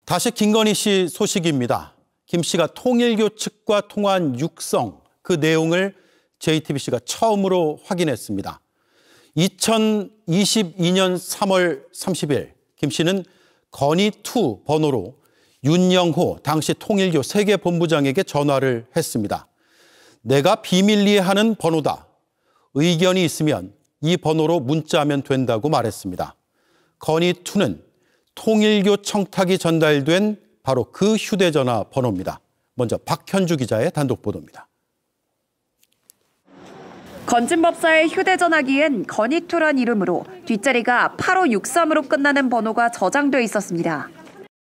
다시 김건희 씨 소식입니다. 김 씨가 통일교 측과 통화한 육성, 그 내용을 JTBC가 처음으로 확인했습니다. 2022년 3월 30일 김 씨는 건의2 번호로 윤영호 당시 통일교 세계본부장에게 전화를 했습니다. 내가 비밀리에 하는 번호다. 의견이 있으면 이 번호로 문자하면 된다고 말했습니다. 건의2는 통일교 청탁이 전달된 바로 그 휴대전화 번호입니다. 먼저 박현주 기자의 단독 보도입니다. 건진 법사의 휴대전화기엔 건의2란 이름으로 뒷자리가 8563으로 끝나는 번호가 저장돼 있었습니다.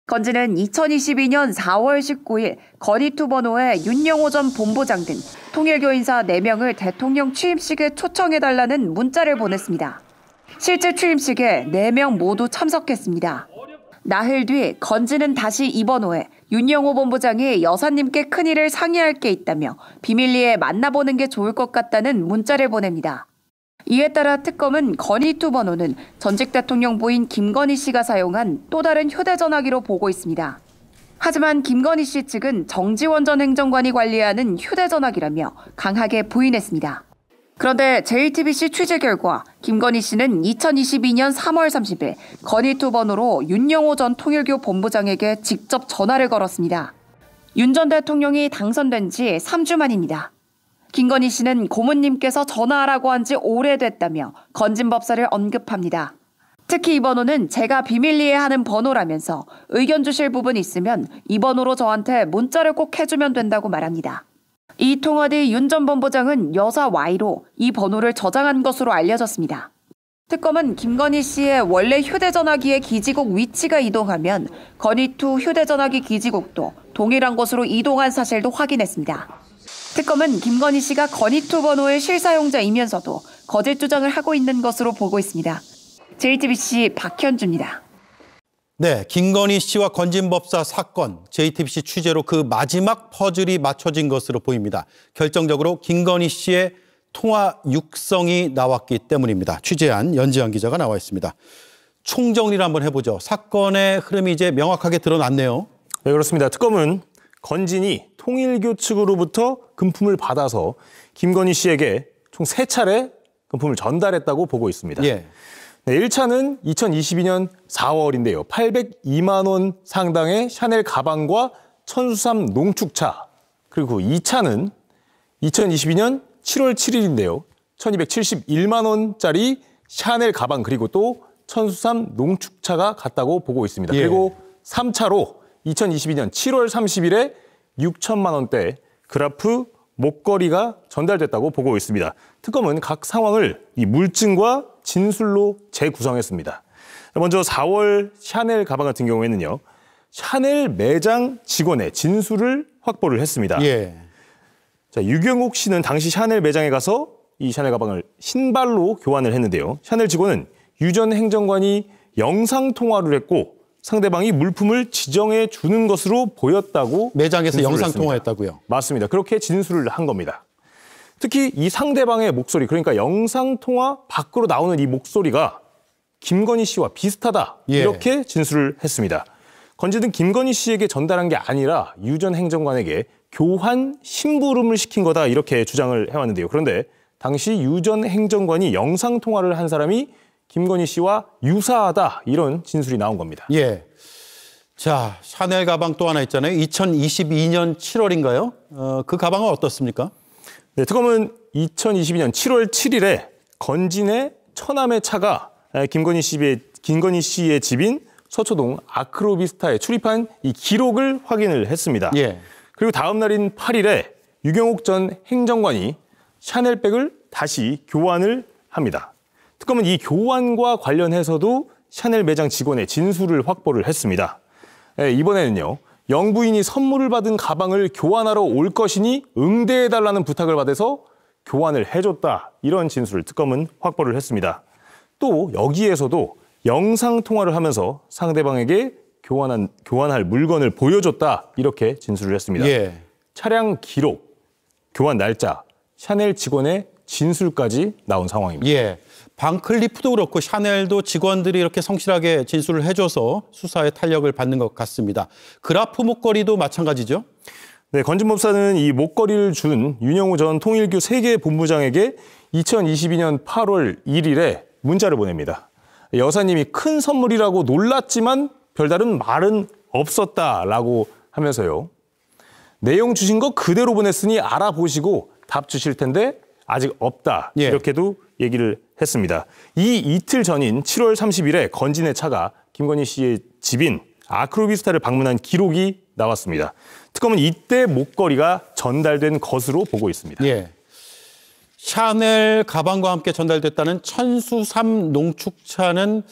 건진은 2022년 4월 19일 건의2 번호에 윤영호 전 본부장 등 통일교 인사 4명을 대통령 취임식에 초청해달라는 문자를 보냈습니다. 실제 취임식에 4명 모두 참석했습니다. 나흘 뒤 건진은 다시 이 번호에 윤영호 본부장이 여사님께 큰일을 상의할 게 있다며 비밀리에 만나보는 게 좋을 것 같다는 문자를 보냅니다. 이에 따라 특검은 건의2 번호는 전직 대통령 부인 김건희 씨가 사용한 또 다른 휴대전화기로 보고 있습니다. 하지만 김건희 씨 측은 정지원 전 행정관이 관리하는 휴대전화기라며 강하게 부인했습니다. 그런데 JTBC 취재 결과 김건희 씨는 2022년 3월 30일 건의2 번호로 윤영호 전 통일교 본부장에게 직접 전화를 걸었습니다. 윤 전 대통령이 당선된 지 3주 만입니다. 김건희 씨는 고모님께서 전화하라고 한 지 오래됐다며 건진 법사를 언급합니다. 특히 이 번호는 제가 비밀리에 하는 번호라면서 의견 주실 부분 있으면 이 번호로 저한테 문자를 꼭 해주면 된다고 말합니다. 이 통화 뒤 윤 전 본부장은 여사 Y로 이 번호를 저장한 것으로 알려졌습니다. 특검은 김건희 씨의 원래 휴대전화기의 기지국 위치가 이동하면 건의2 휴대전화기 기지국도 동일한 곳으로 이동한 사실도 확인했습니다. 특검은 김건희 씨가 건의2 번호의 실사용자이면서도 거짓 주장을 하고 있는 것으로 보고 있습니다. JTBC 박현주입니다. 네, 김건희 씨와 건진 법사 사건, JTBC 취재로 그 마지막 퍼즐이 맞춰진 것으로 보입니다. 결정적으로 김건희 씨의 통화 육성이 나왔기 때문입니다. 취재한 연지현 기자가 나와 있습니다. 총정리를 한번 해보죠. 사건의 흐름이 이제 명확하게 드러났네요. 네, 그렇습니다. 특검은 건진이 통일교 측으로부터 금품을 받아서 김건희 씨에게 총 3차례 금품을 전달했다고 보고 있습니다. 예. 네, 1차는 2022년 4월인데요. 802만 원 상당의 샤넬 가방과 천수삼 농축차. 그리고 2차는 2022년 7월 7일인데요. 1271만 원짜리 샤넬 가방 그리고 또 천수삼 농축차가 갔다고 보고 있습니다. 예. 그리고 3차로 2022년 7월 30일에 6천만 원대 그라프 목걸이가 전달됐다고 보고 있습니다. 특검은 각 상황을 이 물증과 진술로 재구성했습니다. 먼저 4월 샤넬 가방 같은 경우에는요. 샤넬 매장 직원의 진술을 확보를 했습니다. 예. 자, 유경옥 씨는 당시 샤넬 매장에 가서 이 샤넬 가방을 신발로 교환을 했는데요. 샤넬 직원은 유 전 행정관이 영상통화를 했고 상대방이 물품을 지정해 주는 것으로 보였다고 매장에서 진술을 영상통화했다고요? 맞습니다. 그렇게 진술을 한 겁니다. 특히 이 상대방의 목소리, 그러니까 영상통화 밖으로 나오는 이 목소리가 김건희 씨와 비슷하다. 예. 이렇게 진술을 했습니다. 건진은 김건희 씨에게 전달한 게 아니라 유 전 행정관에게 교환 심부름을 시킨 거다. 이렇게 주장을 해왔는데요. 그런데 당시 유 전 행정관이 영상통화를 한 사람이 김건희 씨와 유사하다. 이런 진술이 나온 겁니다. 예. 자, 샤넬 가방 또 하나 있잖아요. 2022년 7월인가요? 그 가방은 어떻습니까? 네, 특검은 2022년 7월 7일에 건진의 처남의 차가 김건희 씨의 집인 서초동 아크로비스타에 출입한 이 기록을 확인을 했습니다. 예. 그리고 다음 날인 8일에 유경옥 전 행정관이 샤넬백을 다시 교환을 합니다. 특검은 이 교환과 관련해서도 샤넬 매장 직원의 진술을 확보를 했습니다. 이번에는요. 영부인이 선물을 받은 가방을 교환하러 올 것이니 응대해달라는 부탁을 받아서 교환을 해줬다. 이런 진술을 특검은 확보를 했습니다. 또 여기에서도 영상통화를 하면서 상대방에게 교환할 물건을 보여줬다. 이렇게 진술을 했습니다. 예. 차량 기록, 교환 날짜, 샤넬 직원의 진술까지 나온 상황입니다. 예. 방클리프도 그렇고 샤넬도 직원들이 이렇게 성실하게 진술을 해줘서 수사에 탄력을 받는 것 같습니다. 그라프 목걸이도 마찬가지죠? 네, 건진법사는 이 목걸이를 준 윤영호 전 통일교 세계본부장에게 2022년 8월 1일에 문자를 보냅니다. 여사님이 큰 선물이라고 놀랐지만 별다른 말은 없었다라고 하면서요. 내용 주신 거 그대로 보냈으니 알아보시고 답 주실 텐데 아직 없다. 예. 이렇게도 얘기를 했습니다. 이 이틀 전인 7월 30일에 건진의 차가 김건희 씨의 집인 아크로비스타를 방문한 기록이 나왔습니다. 특검은 이때 목걸이가 전달된 것으로 보고 있습니다. 예. 샤넬 가방과 함께 전달됐다는 천수삼 농축차는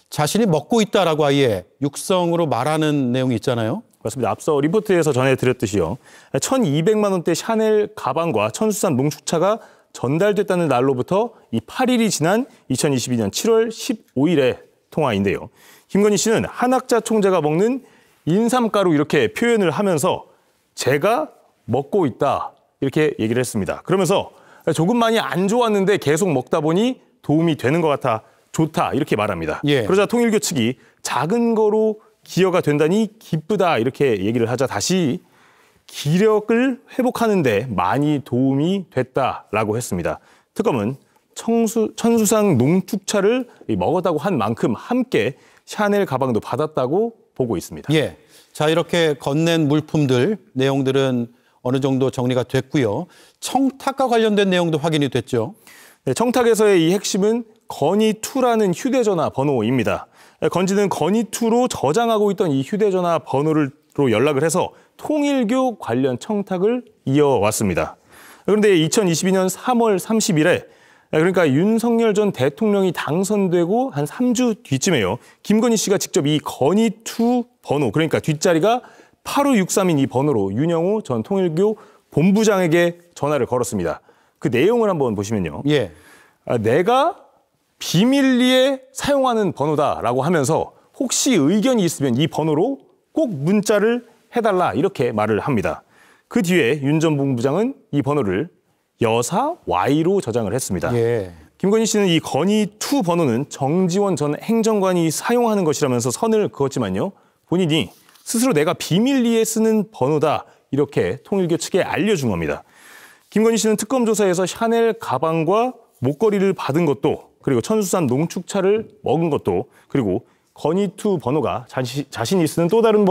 자신이 먹고 있다라고 아예 육성으로 말하는 내용이 있잖아요. 맞습니다. 앞서 리포트에서 전해드렸듯이요. 1,200만 원대 샤넬 가방과 천수삼 농축차가 전달됐다는 날로부터 이 8일이 지난 2022년 7월 15일의 통화인데요. 김건희 씨는 한학자 총재가 먹는 인삼가루 이렇게 표현을 하면서 제가 먹고 있다 이렇게 얘기를 했습니다. 그러면서 조금 많이 안 좋았는데 계속 먹다 보니 도움이 되는 것 같아 좋다 이렇게 말합니다. 예. 그러자 통일교 측이 작은 거로 기여가 된다니 기쁘다 이렇게 얘기를 하자 다시 기력을 회복하는 데 많이 도움이 됐다라고 했습니다. 특검은 천수상 농축차를 먹었다고 한 만큼 함께 샤넬 가방도 받았다고 보고 있습니다. 예. 자, 이렇게 건넨 물품들, 내용들은 어느 정도 정리가 됐고요. 청탁과 관련된 내용도 확인이 됐죠. 네, 청탁에서의 이 핵심은 건희2라는 휴대전화 번호입니다. 건지는 건희2로 저장하고 있던 이 휴대전화 번호로 연락을 해서 통일교 관련 청탁을 이어왔습니다. 그런데 2022년 3월 30일에 그러니까 윤석열 전 대통령이 당선되고 한 3주 뒤쯤에요. 김건희 씨가 직접 이 건희2 번호, 그러니까 뒷자리가 8563인 이 번호로 윤영호 전 통일교 본부장에게 전화를 걸었습니다. 그 내용을 한번 보시면요. 예. 내가 비밀리에 사용하는 번호다라고 하면서 혹시 의견이 있으면 이 번호로 꼭 문자를 해달라 이렇게 말을 합니다. 그 뒤에 윤 전 본부장은 이 번호를 여사 Y로 저장을 했습니다. 예. 김건희 씨는 이 건희2 번호는 정지원 전 행정관이 사용하는 것이라면서 선을 그었지만요. 본인이 스스로 내가 비밀리에 쓰는 번호다 이렇게 통일교 측에 알려준 겁니다. 김건희 씨는 특검 조사에서 샤넬 가방과 목걸이를 받은 것도 그리고 천수산 농축차를 먹은 것도 그리고 건희2 번호가 자신이 쓰는 또 다른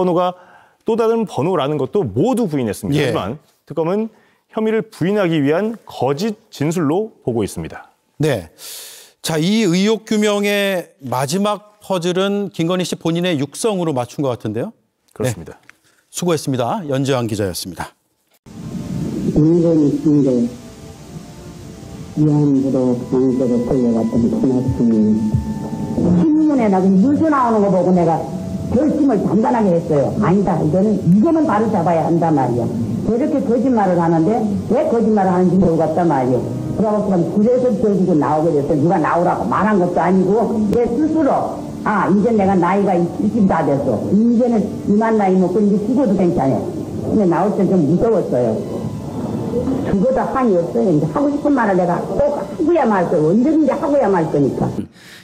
번호라는 것도 모두 부인했습니다. 예. 하지만 특검은 혐의를 부인하기 위한 거짓 진술로 보고 있습니다. 네. 자, 이 의혹 규명의 마지막 퍼즐은 김건희 씨 본인의 육성으로 맞춘 것 같은데요. 그렇습니다. 네. 수고했습니다. 연재환 기자였습니다. 인근인데 위안부로 강제로 끌려갔던 큰아들이 신문에 나그 뉴스 나오는 거 보고 내가 결심을 단단하게 했어요. 아니다, 이거는 바로 잡아야 한단 말이야. 저렇게 거짓말을 하는데 왜 거짓말을 하는지 모르겠단 말이야. 그래갖고 그래서 결국은 나오게 됐어. 누가 나오라고 말한 것도 아니고 내 스스로 이제 내가 나이가 70 다 됐어. 이제는 이만 나이 먹고 이제 죽어도 괜찮아. 근데 나올 때 좀 무서웠어요. 죽어도 한이 없어요. 이제 하고 싶은 말을 내가 꼭 하고야 말 거예요. 언제든지 하고야 말 거니까.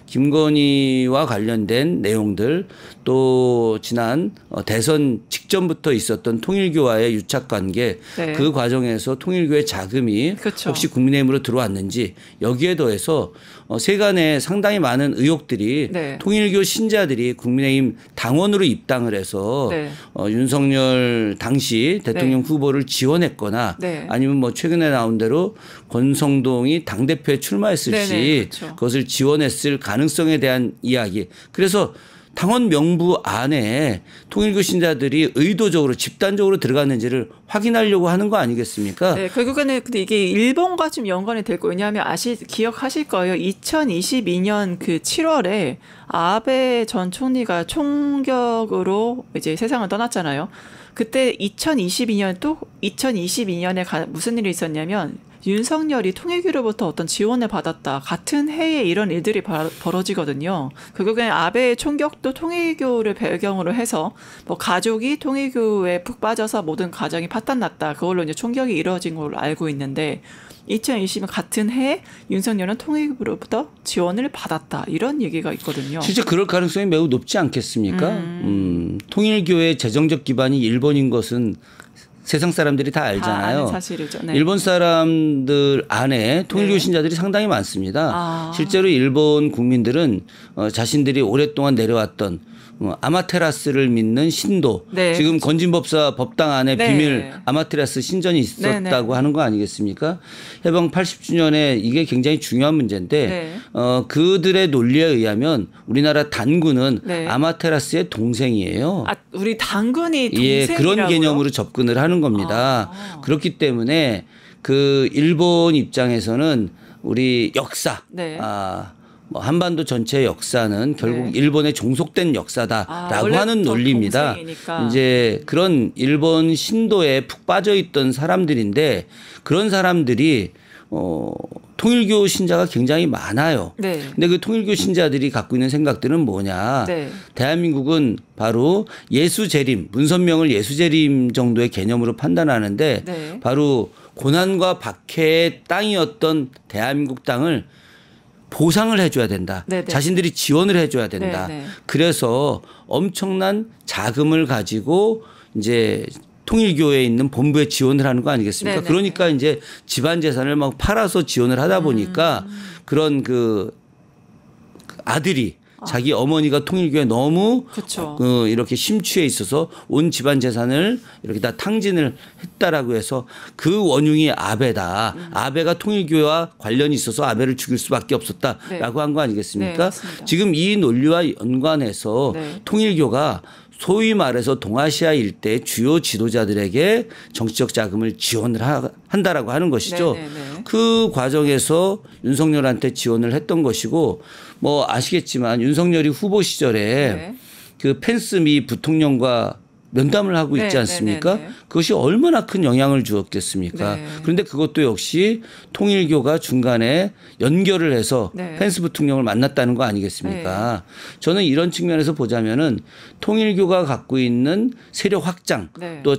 김건희와 관련된 내용들 또 지난 대선 직전부터 있었던 통일교와의 유착관계 네. 그 과정에서 통일교의 자금이 그렇죠. 혹시 국민의힘으로 들어왔는지 여기에 더해서 세간에 상당히 많은 의혹들이 네. 통일교 신자들이 국민의힘 당원으로 입당을 해서 네. 윤석열 당시 대통령 네. 후보를 지원했거나 네. 아니면 뭐 최근에 나온 대로 권성동이 당대표에 출마했을 네네, 시 그렇죠. 그것을 지원했을 가능성에 대한 이야기. 그래서 당원 명부 안에 통일교 신자들이 의도적으로 집단적으로 들어갔는지를 확인하려고 하는 거 아니겠습니까? 네, 결국에는 근데 이게 일본과 좀 연관이 될 거예요. 왜냐하면 기억하실 거예요. 2022년 그 7월에 아베 전 총리가 총격으로 이제 세상을 떠났잖아요. 그때 2022년에 무슨 일이 있었냐면 윤석열이 통일교로부터 어떤 지원을 받았다. 같은 해에 이런 일들이 벌어지거든요. 결국엔 아베의 총격도 통일교를 배경으로 해서 뭐 가족이 통일교에 푹 빠져서 모든 가정이 파탄났다. 그걸로 이제 총격이 이루어진 걸로 알고 있는데 2020년 같은 해에 윤석열은 통일교로부터 지원을 받았다. 이런 얘기가 있거든요. 실제 그럴 가능성이 매우 높지 않겠습니까? 통일교의 재정적 기반이 일본인 것은 세상 사람들이 다 알잖아요. 아는 사실이죠. 네. 일본 사람들 안에 통일교 네. 신자들이 상당히 많습니다. 실제로 일본 국민들은 자신들이 오랫동안 내려왔던 아마테라스를 믿는 신도. 네. 지금 건진법사 법당 안에 네. 비밀 아마테라스 신전이 있었다고 네. 하는 거 아니겠습니까? 해방 80주년에 이게 굉장히 중요한 문제인데 네. 그들의 논리에 의하면 우리나라 단군은 네. 아마테라스의 동생이에요. 아, 우리 당군이 예, 동생이라고요? 그런 개념으로 접근을 하는 겁니다. 그렇기 때문에 그 일본 입장에서는 우리 역사, 네. 뭐 한반도 전체의 역사는 결국 네. 일본에 종속된 역사다라고 하는 원래부터 논리입니다. 동생이니까. 이제 그런 일본 신도에 푹 빠져 있던 사람들인데 그런 사람들이 통일교 신자가 굉장히 많아요. 네. 근데 그 통일교 신자들이 갖고 있는 생각들은 뭐냐. 네. 대한민국은 바로 예수재림, 문선명을 예수재림 정도의 개념으로 판단하는데 네. 바로 고난과 박해의 땅이었던 대한민국 땅을 보상을 해줘야 된다. 네네. 자신들이 지원을 해줘야 된다. 네네. 그래서 엄청난 자금을 가지고 이제 통일교에 있는 본부에 지원을 하는 거 아니겠습니까? 네네. 그러니까 이제 집안 재산을 막 팔아서 지원을 하다 보니까 그런 그 아들이 자기 어머니가 통일교에 너무 그쵸. 이렇게 심취해 있어서 온 집안 재산을 이렇게 다 탕진을 했다라고 해서 그 원흉이 아베다. 아베가 통일교와 관련이 있어서 아베를 죽일 수밖에 없었다라고 네. 한 거 아니겠습니까? 네, 맞습니다. 지금 이 논리와 연관해서 네. 통일교가 소위 말해서 동아시아 일대 주요 지도자들에게 정치적 자금을 지원을 한다라고 하는 것이죠. 네네네. 그 과정에서 윤석열한테 지원을 했던 것이고 뭐 아시겠지만 윤석열이 후보 시절에 네. 그 펜스 미 부통령과 면담을 하고 있지 네, 않습니까? 네, 네, 네. 그것이 얼마나 큰 영향을 주었겠습니까? 네. 그런데 그것도 역시 통일교가 중간에 연결을 해서 네. 펜스 부통령을 만났다는 거 아니겠습니까? 저는 이런 측면에서 보자면은 통일교가 갖고 있는 세력 확장 네. 또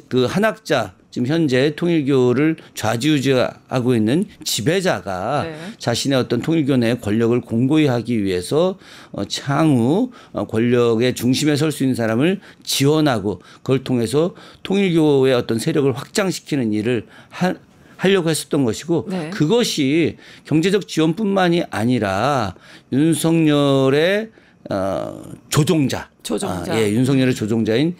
그 한학자 지금 현재 통일교를 좌지우지하고 있는 지배자가 네. 자신의 어떤 통일교 내 권력을 공고히 하기 위해서 향후 권력의 중심에 설 수 있는 사람을 지원하고 그걸 통해서 통일교의 어떤 세력을 확장시키는 일을 하려고 했었던 것이고 네. 그것이 경제적 지원뿐만이 아니라 윤석열의 조종자. 예, 윤석열의 조종자인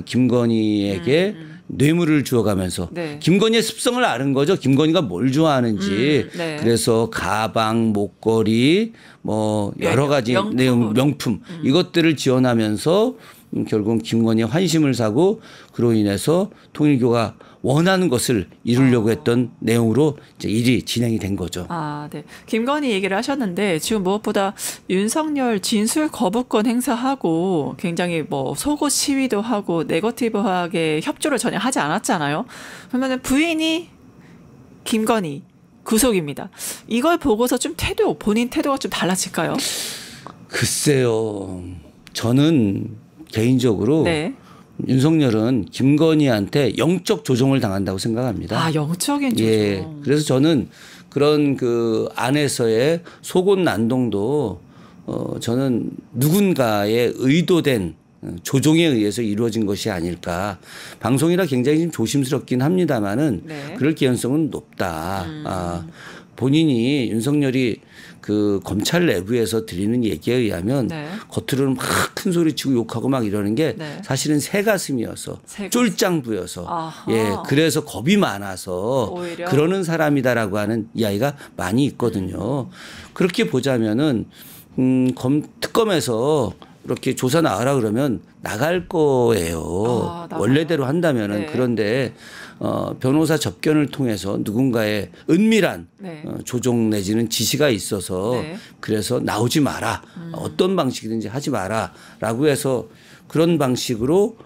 김건희에게 뇌물을 주어가면서 네. 김건희의 습성을 아는 거죠. 김건희가 뭘 좋아하는지. 네. 그래서 가방, 목걸이, 뭐 여러 가지 명품 이것들을 지원하면서 결국 김건희의 환심을 사고 그로 인해서 통일교가 원하는 것을 이루려고 했던 내용으로 이제 일이 진행이 된 거죠. 아, 네. 김건희 얘기를 하셨는데 지금 무엇보다 윤석열 진술 거부권 행사하고 굉장히 뭐 속옷 시위도 하고 네거티브하게 협조를 전혀 하지 않았잖아요. 그러면 부인이 김건희 구속입니다. 이걸 보고서 좀 본인 태도가 좀 달라질까요? 글쎄요. 저는 개인적으로 네. 윤석열은 김건희한테 영적 조종을 당한다고 생각합니다. 아, 영적인 조종. 예. 그래서 저는 그런 그 안에서의 속옷 난동도 저는 누군가의 의도된 조종에 의해서 이루어진 것이 아닐까. 방송이라 굉장히 좀 조심스럽긴 합니다만은 네. 그럴 개연성은 높다. 본인이 윤석열이 그 검찰 내부에서 드리는 얘기에 의하면 네. 겉으로는 막 큰 소리 치고 욕하고 막 이러는 게 네. 사실은 새가슴이어서 새가슴. 쫄짱부여서 아하. 예 그래서 겁이 많아서 오히려. 그러는 사람이다라고 하는 이야기가 많이 있거든요. 그렇게 보자면은 특검에서 이렇게 조사 나가라 그러면 나갈 거예요. 나가요? 원래대로 한다면은 네. 그런데 변호사 접견을 통해서 누군가의 은밀한 네. 조종 내지는 지시가 있어서 네. 그래서 나오지 마라. 어떤 방식이든지 하지 마라라고 해서 그런 방식으로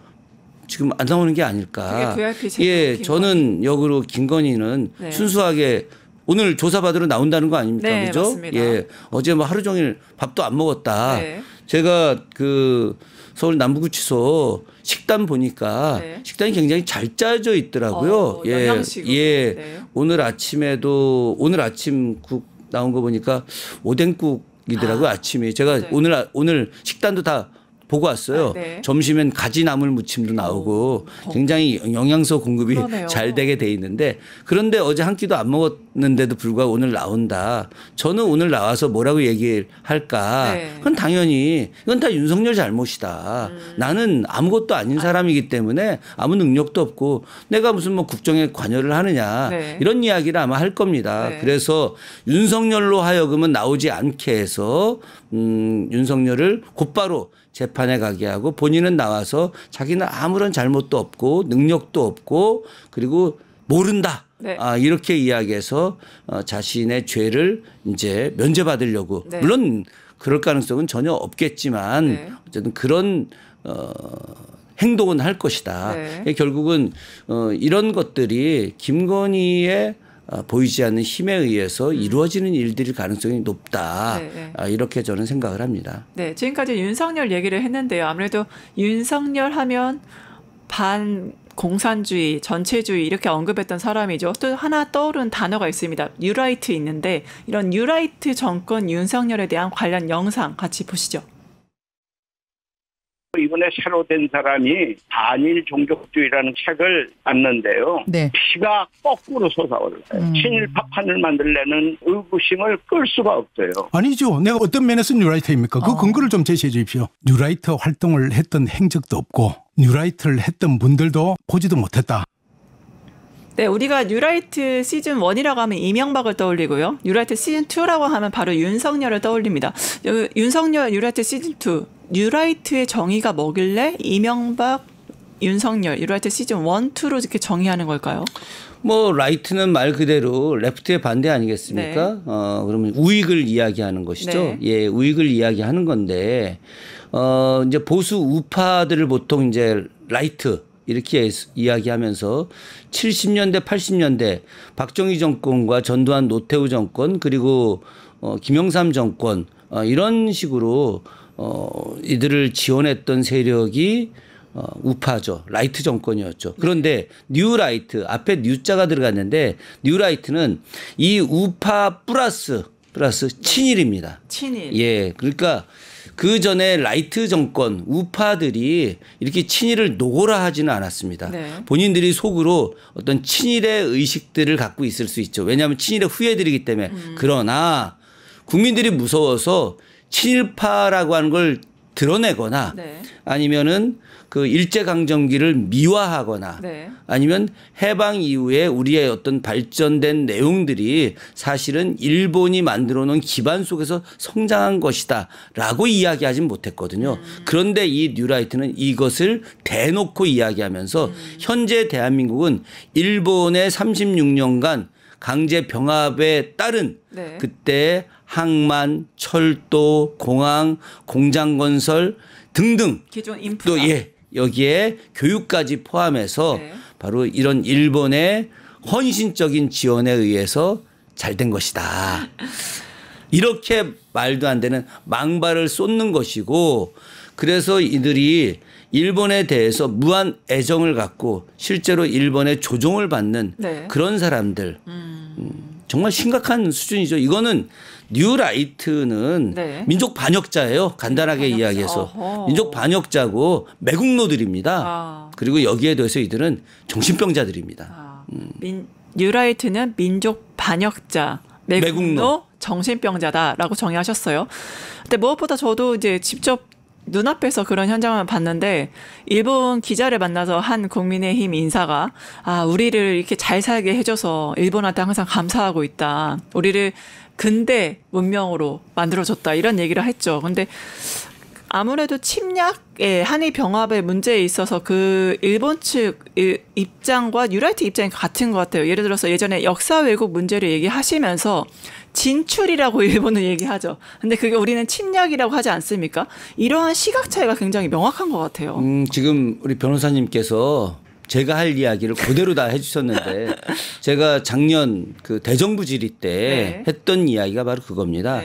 지금 안 나오는 게 아닐까. 그게 VIP 제도 예, 김건희. 저는 역으로 김건희는 네. 순수하게 오늘 조사받으러 나온다는 거 아닙니까? 네, 그죠? 맞습니다. 예. 어제 뭐 하루 종일 밥도 안 먹었다. 네. 제가 그 서울 남부구치소 식단 보니까 네. 식단이 굉장히 잘 짜져 있더라고요. 영양식으로. 예. 네. 오늘 아침 국 나온 거 보니까 오뎅국이더라고요. 아침에. 제가 네. 오늘 식단도 다 보고 왔어요. 네. 점심엔 가지나물 무침도 나오고 굉장히 영양소 공급이 그러네요. 잘 되게 돼 있는데 그런데 어제 한 끼도 안 먹었는데도 불구하고 오늘 나온다. 저는 오늘 나와서 뭐라고 얘기를 할까? 네. 그건 당연히 이건 다 윤석열 잘못이다. 나는 아무것도 아닌 사람이기 때문에 아무 능력도 없고 내가 무슨 뭐 국정에 관여를 하느냐 네. 이런 이야기를 아마 할 겁니다. 네. 그래서 윤석열로 하여금은 나오지 않게 해서 윤석열을 곧바로 재판에 가게 하고 본인은 나와서 자기는 아무런 잘못도 없고 능력도 없고 그리고 모른다. 네. 이렇게 이야기해서 자신의 죄를 이제 면제받으려고 네. 물론 그럴 가능성은 전혀 없겠지만 네. 어쨌든 그런 행동은 할 것이다. 네. 결국은 이런 것들이 김건희의 보이지 않는 힘에 의해서 이루어지는 일들일 가능성이 높다. 네, 이렇게 저는 생각을 합니다. 네, 지금까지 윤석열 얘기를 했는데요. 아무래도 윤석열 하면 반공산주의, 전체주의 이렇게 언급했던 사람이죠. 또 하나 떠오른 단어가 있습니다. 뉴라이트 있는데 이런 뉴라이트 정권 윤석열에 대한 관련 영상 같이 보시죠. 이번에 새로 된 사람이 반일 종족주의라는 책을 봤는데요. 네. 피가 거꾸로 솟아올라요. 친일파판을 만들려는 의구심을 끌 수가 없어요. 아니죠. 내가 어떤 면에서 뉴라이터입니까? 그 근거를 좀 제시해 주십시오. 뉴라이터 활동을 했던 행적도 없고 뉴라이트를 했던 분들도 보지도 못했다. 네, 우리가 뉴라이트 시즌 1이라고 하면 이명박을 떠올리고요. 뉴라이트 시즌 2라고 하면 바로 윤석열을 떠올립니다. 윤석열 뉴라이트 시즌 2. 뉴라이트의 정의가 뭐길래 이명박, 윤석열, 뉴라이트 시즌 1, 2로 이렇게 정의하는 걸까요? 뭐 라이트는 말 그대로 레프트의 반대 아니겠습니까? 네. 그러면 우익을 이야기하는 것이죠. 네. 예, 우익을 이야기하는 건데 이제 보수 우파들을 보통 이제 라이트 이렇게 이야기하면서 70년대, 80년대 박정희 정권과 전두환 노태우 정권 그리고 김영삼 정권 이런 식으로 이들을 지원했던 세력이 우파죠. 라이트 정권이었죠. 그런데 뉴라이트 앞에 뉴자가 들어갔는데 뉴라이트는 이 우파 플러스 친일입니다. 친일. 예. 그러니까 그 전에 라이트 정권 우파들이 이렇게 친일을 노고라 하지는 않았습니다. 네. 본인들이 속으로 어떤 친일의 의식들을 갖고 있을 수 있죠. 왜냐하면 친일의 후예들이기 때문에. 그러나 국민들이 무서워서 친일파라고 하는 걸 드러내거나 네. 아니면은 그 일제강점기를 미화하거나 네. 아니면 해방 이후에 우리의 어떤 발전된 내용들이 사실은 일본이 만들어 놓은 기반 속에서 성장한 것이다 라고 이야기하진 못했거든요. 그런데 이 뉴라이트는 이것을 대놓고 이야기하면서 현재 대한민국은 일본의 36년간 강제 병합에 따른 네. 그때 항만, 철도, 공항, 공장 건설 등등 기존 인프라. 또 여기에 교육까지 포함해서 네. 바로 이런 일본의 헌신적인 지원에 의해서 잘 된 것이다. 이렇게 말도 안 되는 망발을 쏟는 것이고 그래서 이들이 일본에 대해서 무한 애정을 갖고 실제로 일본의 조종을 받는 네. 그런 사람들 정말 심각한 수준이죠. 이거는 뉴라이트는 네. 민족 반역자예요. 간단하게 반역자. 이야기해서. 어허. 민족 반역자고 매국노들입니다. 아. 그리고 여기에 대해서 이들은 정신병자들입니다. 뉴라이트는 민족 반역자, 매국노, 매국노. 정신병자다라고 정의하셨어요. 근데 무엇보다 저도 이제 직접 눈앞에서 그런 현장을 봤는데 일본 기자를 만나서 한 국민의힘 인사가 우리를 이렇게 잘 살게 해줘서 일본한테 항상 감사하고 있다. 우리를 근대 문명으로 만들어줬다. 이런 얘기를 했죠. 근데 아무래도 침략의 한일 병합의 문제에 있어서 그 일본 측 입장과 뉴라이트 입장이 같은 것 같아요. 예를 들어서 예전에 역사 왜곡 문제를 얘기하시면서 진출이라고 일본은 얘기하죠. 근데 그게 우리는 침략이라고 하지 않습니까? 이러한 시각 차이가 굉장히 명확한 것 같아요. 지금 우리 변호사님께서 제가 할 이야기를 그대로 다 해주셨는데 제가 작년 그 대정부 질의 때 했던 이야기가 바로 그겁니다.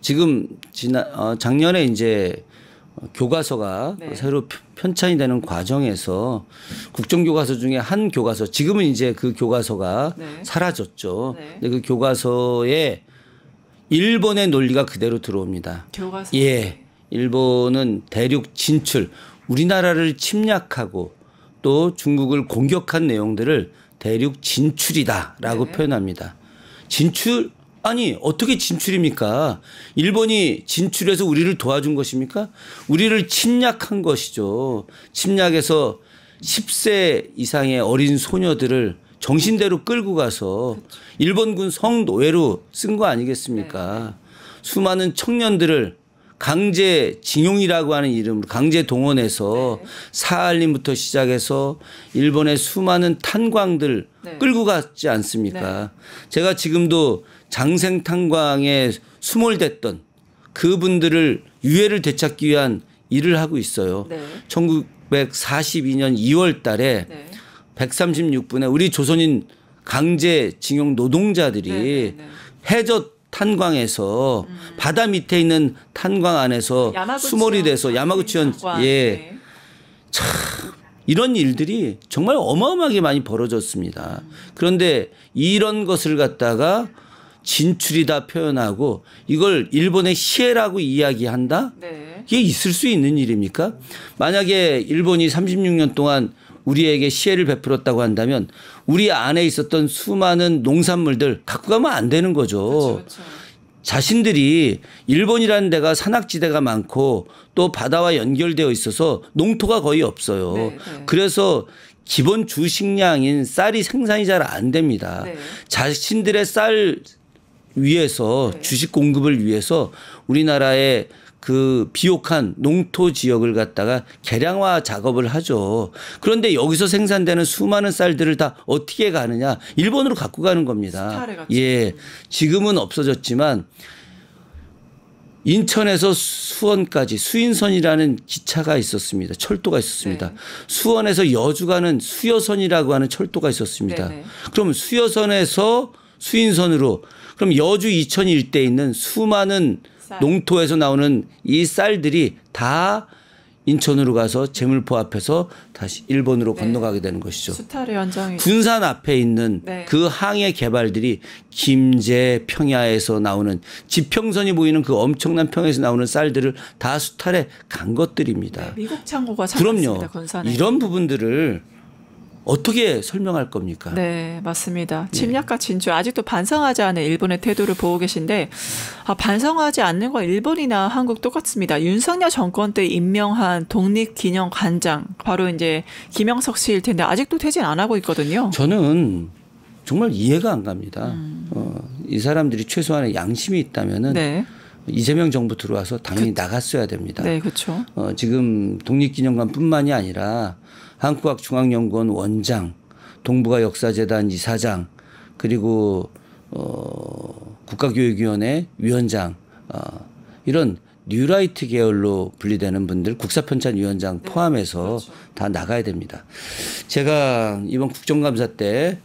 지금 작년에 이제 교과서가 새로 편찬이 되는 과정에서 국정교과서 중에 한 교과서, 지금은 이제 그 교과서가 사라졌죠. 근데 그 교과서에 일본의 논리가 그대로 들어옵니다. 교과서. 예. 일본은 대륙 진출, 우리나라를 침략하고 또 중국을 공격한 내용들을 대륙 진출이다라고 표현합니다. 진출? 아니 어떻게 진출입니까? 일본이 진출해서 우리를 도와준 것입니까? 우리를 침략한 것이죠. 침략해서 10세 이상의 어린 소녀들을 정신대로 끌고 가서 일본군 성노예로 쓴 거 아니겠습니까? 수많은 청년들을 강제징용이라고 하는 이름으로 강제 동원해서 사할림부터 시작해서 일본의 수많은 탄광들 끌고 갔지 않습니까? 제가 지금도 장생 탄광에 수몰됐던 그분들을 유해를 되찾기 위한 일을 하고 있어요. 1942년 2월 달에 136분의 우리 조선인 강제징용 노동자들이 해저 탄광에서 바다 밑에 있는 탄광 안에서 수몰이 돼서 야마구치현 참 이런 일들이 정말 어마어마하게 많이 벌어졌습니다. 그런데 이런 것을 갖다가 진출이다 표현하고 이걸 일본의 시해라고 이야기한다? 이게 있을 수 있는 일입니까? 만약에 일본이 36년 동안 우리에게 시해를 베풀었다고 한다면 우리 안에 있었던 수많은 농산물들 갖고 가면 안 되는 거죠. 자신들이 일본이라는 데가 산악지대가 많고 또 바다와 연결되어 있어서 농토가 거의 없어요. 그래서 기본 주식량인 쌀이 생산이 잘 안 됩니다. 자신들의 쌀 위해서 주식 공급을 위해서 우리나라의 그 비옥한 농토 지역을 갖다가 개량화 작업을 하죠. 그런데 여기서 생산되는 수많은 쌀들을 다 어떻게 가느냐? 일본으로 갖고 가는 겁니다. 예. 지금은 없어졌지만 인천에서 수원까지 수인선이라는 기차가 있었습니다. 철도가 있었습니다. 수원에서 여주 가는 수여선이라고 하는 철도가 있었습니다. 그럼 수여선에서 수인선으로 그럼 여주 이천 일대에 있는 수많은 농토에서 나오는 이 쌀들이 다 인천으로 가서 제물포 앞에서 다시 일본으로 건너가게 되는 것이죠. 수탈의 현장이 군산 앞에 있는 그 항해 개발들이 김제 평야에서 나오는 지평선이 보이는 그 엄청난 평야에서 나오는 쌀들을 다 수탈해 간 것들입니다. 미국 창고가 참았습니다. 그럼요. 군산에. 이런 부분들을 어떻게 설명할 겁니까? 네, 맞습니다. 침략과 진출 아직도 반성하지 않은 일본의 태도를 보고 계신데 반성하지 않는 건 일본이나 한국 똑같습니다. 윤석열 정권 때 임명한 독립기념관장 바로 이제 김영석 씨일 텐데 아직도 퇴진 안 하고 있거든요. 저는 정말 이해가 안 갑니다. 이 사람들이 최소한의 양심이 있다면은 이재명 정부 들어와서 당연히 나갔어야 됩니다. 네, 그렇죠. 지금 독립기념관뿐만이 아니라 한국학중앙연구원 원장, 동북아 역사재단 이사장, 그리고 국가교육위원회 위원장 이런 뉴라이트 계열로 분리되는 분들 국사편찬위원장 포함해서 다 나가야 됩니다. 제가 이번 국정감사 때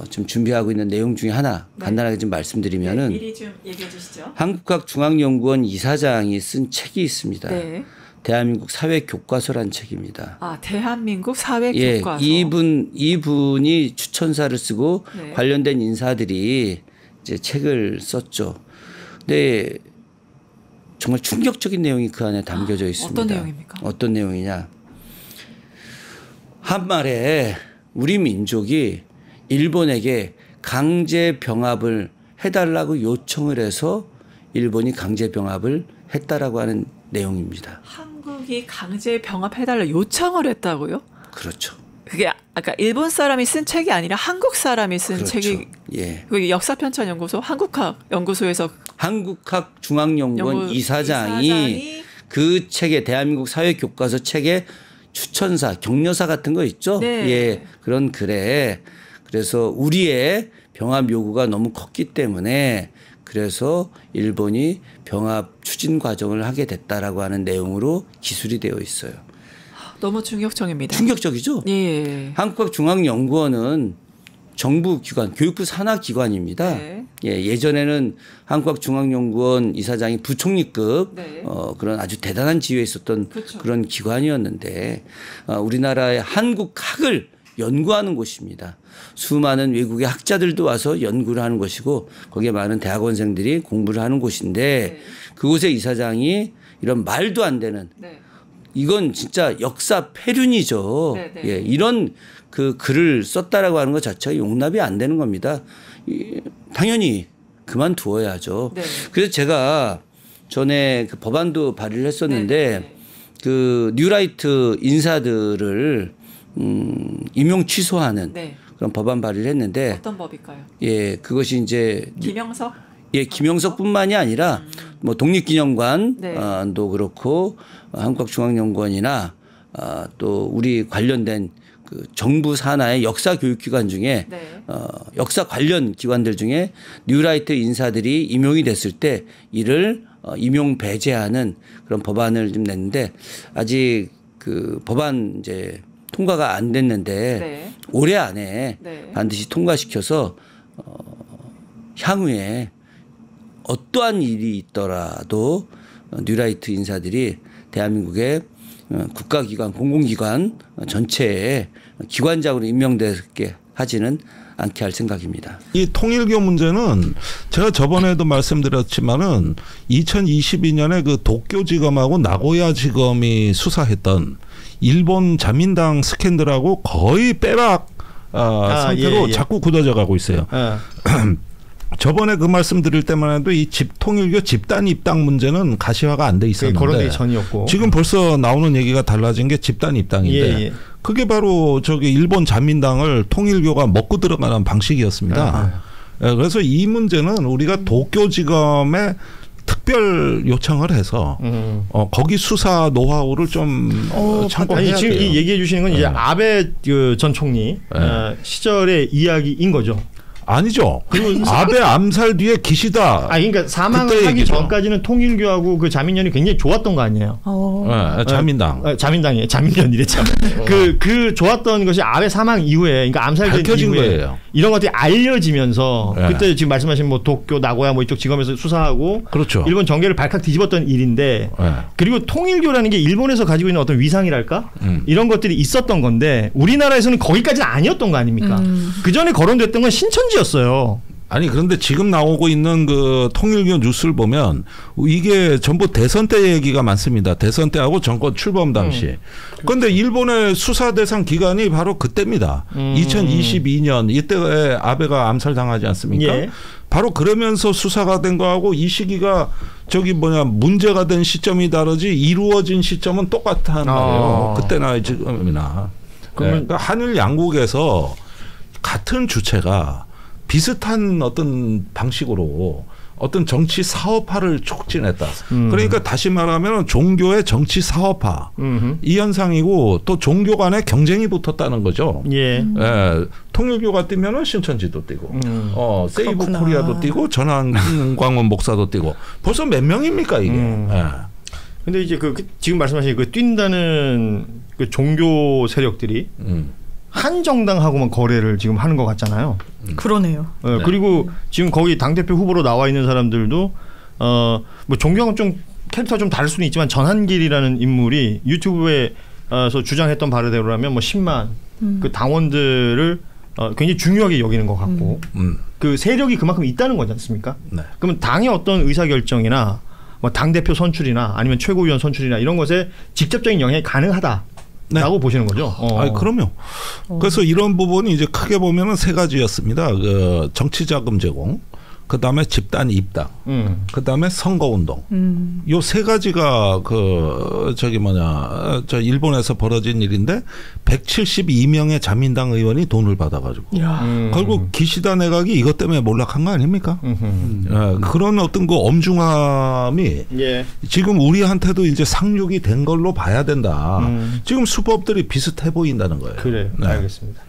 좀 준비하고 있는 내용 중에 하나 간단하게 좀 말씀드리면은 미리 좀 얘기해 주시죠. 한국학중앙연구원 이사장이 쓴 책이 있습니다. 대한민국 사회 교과서란 책입니다. 아, 대한민국 사회 교과서. 이분이 추천사를 쓰고 관련된 인사들이 이제 책을 썼죠. 근데 정말 충격적인 내용이 그 안에 담겨져 있습니다. 어떤 내용입니까? 어떤 내용이냐? 한말에 우리 민족이 일본에게 강제 병합을 해달라고 요청을 해서 일본이 강제 병합을 했다라고 하는 내용입니다. 한국이 강제 병합해달라 요청을 했다고요? 그렇죠. 그게 아까 일본 사람이 쓴 책이 아니라 한국 사람이 쓴 책이 그 역사편찬연구소 한국학연구소에서 한국학중앙연구원 이사장이 그 책에 대한민국 사회교과서 책에 추천사 격려사 같은 거 있죠. 그런 글에 그래서 우리의 병합 요구가 너무 컸기 때문에 그래서 일본이 병합 추진 과정을 하게 됐다라고 하는 내용으로 기술이 되어 있어요. 너무 충격적입니다. 충격적이죠? 예. 한국과학중앙연구원은 정부 기관, 교육부 산하 기관입니다. 네. 예, 예전에는 한국과학중앙연구원 이사장이 부총리급 네. 그런 아주 대단한 지위에 있었던 그렇죠. 그런 기관이었는데 우리나라의 한국학을 연구하는 곳입니다. 수많은 외국의 학자들도 와서 연구를 하는 것이고 거기에 많은 대학원생들이 공부를 하는 곳인데 네. 그곳의 이사장이 이런 말도 안 되는 네. 이건 진짜 역사 폐륜이죠. 네, 네. 예, 이런 그 글을 썼다라고 하는 것 자체가 용납이 안 되는 겁니다. 당연히 그만두어야죠. 네. 그래서 제가 전에 그 법안도 발의를 했었는데 네, 네. 그 뉴라이트 인사들을 임용 취소하는 네. 그런 법안 발의를 했는데 어떤 법일까요? 예, 그것이 이제 김영석? 예, 김영석뿐만이 아니라 뭐 독립기념관도 네. 그렇고 한국과학중앙연구원이나 또 우리 관련된 그 정부 산하의 역사 교육기관 중에 네. 역사 관련 기관들 중에 뉴라이트 인사들이 임용이 됐을 때 이를 임용 배제하는 그런 법안을 좀 냈는데 아직 그 법안 이제 통과가 안 됐는데 네. 올해 안에 네. 반드시 통과시켜서 향후에 어떠한 일이 있더라도 뉴라이트 인사들이 대한민국의 국가기관, 공공기관 전체에 기관장으로 임명되게 하지는 않게 할 생각입니다. 이 통일교 문제는 제가 저번에도 말씀드렸지만은 2022년에 그 도쿄지검하고 나고야지검이 수사했던 일본 자민당 스캔들하고 거의 빼박 상태로 자꾸 굳어져 가고 있어요. 저번에 그 말씀 드릴 때만 해도 이 통일교 집단 입당 문제는 가시화가 안 돼 있었는데 거론되기 전이었고 지금 벌써 나오는 얘기가 달라진 게 집단 입당인데 그게 바로 저기 일본 자민당을 통일교가 먹고 들어가는 방식이었습니다. 그래서 이 문제는 우리가 도쿄지검에 특별 요청을 해서 거기 수사 노하우를 좀 참고해야 돼요. 지금 이 얘기해 주시는 건 이제 아베 전 총리 시절의 이야기인 거죠. 아니죠. 아베 암살 뒤에 기시다. 그러니까 사망하기 전까지는 통일교하고 그 자민련이 굉장히 좋았던 거 아니에요. 자민당. 자민당이에요. 자민련이래 참. 그 좋았던 것이 아베 사망 이후에, 그러니까 암살된 밝혀진 이후에 거예요. 이런 것들이 알려지면서 그때 지금 말씀하신 뭐 도쿄, 나고야 뭐 이쪽 지검에서 수사하고 그렇죠. 일본 정계를 발칵 뒤집었던 일인데 그리고 통일교라는 게 일본에서 가지고 있는 어떤 위상이랄까 이런 것들이 있었던 건데 우리나라에서는 거기까지는 아니었던 거 아닙니까? 그 전에 거론됐던 건 신천지였어요. 아니 그런데 지금 나오고 있는 그 통일교 뉴스를 보면 이게 전부 대선 때 얘기가 많습니다. 대선 때하고 정권 출범 당시. 그런데 일본의 수사 대상 기간이 바로 그때입니다. 2022년 이때에 아베가 암살당하지 않습니까? 예. 바로 그러면서 수사가 된 거하고 이 시기가 저기 문제가 된 시점이 다르지 이루어진 시점은 똑같단 말이에요. 그때나 지금이나. 그러니까 한일 양국에서 같은 주체가 비슷한 어떤 방식으로 어떤 정치 사업화를 촉진했다. 그러니까 다시 말하면 종교의 정치 사업화 이 현상이고 또 종교 간의 경쟁이 붙었다는 거죠. 통일교가 뛰면은 신천지도 뛰고, 세이브 그렇구나. 코리아도 뛰고 전한광원 목사도 뛰고 벌써 몇 명입니까 이게? 근데 이제 지금 말씀하신 그 뛴다는 그 종교 세력들이 한 정당하고만 거래를 지금 하는 것 같잖아요. 그러네요. 그리고 지금 거기 당대표 후보로 나와 있는 사람들도 뭐 존경은 좀 캐릭터가 좀 다를 수는 있지만 전한길이라는 인물이 유튜브에서 주장했던 바르대로라면 뭐 10만 그 당원들을 굉장히 중요하게 여기는 것 같고 그 세력이 그만큼 있다는 거지 않습니까? 그러면 당의 어떤 의사결정이나 뭐 당대표 선출이나 아니면 최고위원 선출이나 이런 것에 직접적인 영향이 가능하다. 라고 보시는 거죠? 그럼요. 그래서 이런 부분이 이제 크게 보면은 세 가지였습니다. 그 정치자금 제공, 그 다음에 집단 입당, 그 다음에 선거운동. 요 세 가지가 저 일본에서 벌어진 일인데 172명의 자민당 의원이 돈을 받아가지고 결국 기시다 내각이 이것 때문에 몰락한 거 아닙니까? 그런 어떤 그 엄중함이 지금 우리한테도 이제 상륙이 된 걸로 봐야 된다. 지금 수법들이 비슷해 보인다는 거예요. 그래, 알겠습니다.